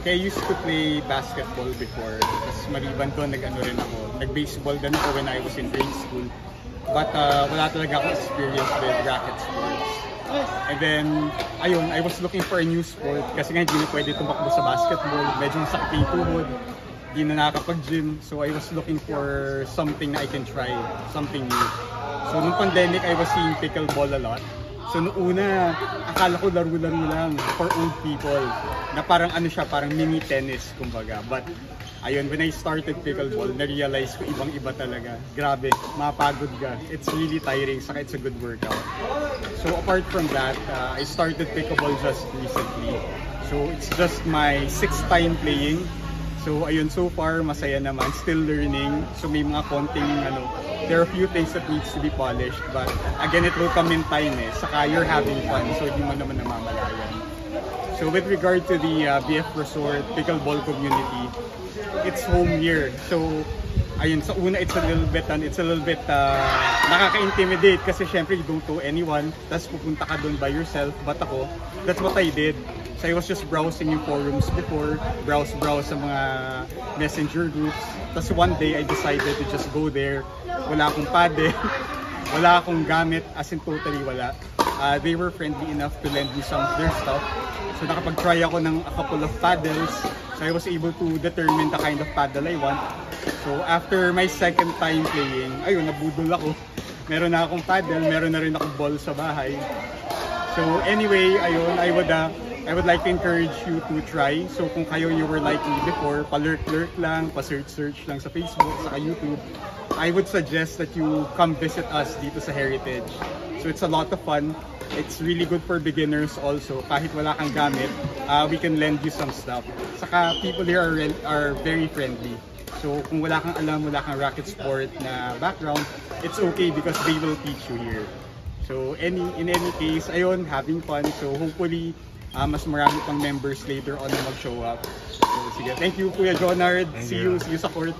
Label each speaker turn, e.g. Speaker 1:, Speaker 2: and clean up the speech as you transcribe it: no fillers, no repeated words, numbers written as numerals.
Speaker 1: Okay, I used to play basketball before. Tapos maliban doon, nag-ano rin ako. Nag-baseball din ako when I was in grade school. But wala talaga akong experience with racket sports. And then, ayun, I was looking for a new sport kasi nga hindi na pwede tumakbo sa basketball. Medyo masakit yung tuhod. Hindi na nakakapag-gym. So I was looking for something na I can try, something new. So nung pandemic, I was seeing pickleball a lot. So noong una, akala ko laro-laro lang for old people. Na parang ano siya, parang mini tennis kumbaga. But ayun, when I started pickleball, na-realize ko ibang-iba talaga. Grabe, mapagod ka. It's really tiring, saka it's a good workout. So apart from that, I started pickleball just recently. So it's just my 6th time playing. So ayun, so far masaya naman, still learning. So may mga konting there are a few things that needs to be polished, but again, it will come in time saka you're having fun, so hindi mo naman namamalayan. So with regard to the BF Resort Pickleball community, it's home here. So ayun, sa una it's a little bit nakaka-intimidate kasi syempre you don't know anyone, tapos pupunta ka doon by yourself. But ako, that's what I did. So I was just browsing yung forums before, browse sa mga messenger groups. Tapos one day I decided to just go there. Wala akong paddle, wala akong gamit, as in totally wala. They were friendly enough to lend me some of their stuff. So nakapag-try ako ng a couple of paddles. So I was able to determine the kind of paddle I want. So after my second time playing, ayun, nabudol ako. Meron na akong paddle, meron na rin akong ball sa bahay. So anyway, ayun, I would like to encourage you to try. So kung kayo you were like me before, pa-lurk lang, pa-search lang sa Facebook, sa YouTube, I would suggest that you come visit us dito sa Heritage. So it's a lot of fun. It's really good for beginners also. Kahit wala kang gamit, we can lend you some stuff. Saka people here are very friendly. So kung wala kang alam, wala kang racket sport na background, it's okay because they will teach you here. So in any case, ayun, having fun. So hopefully, mas marami pang members later on na mag-show up. So sige, thank you Kuya Jonard. See you sa court.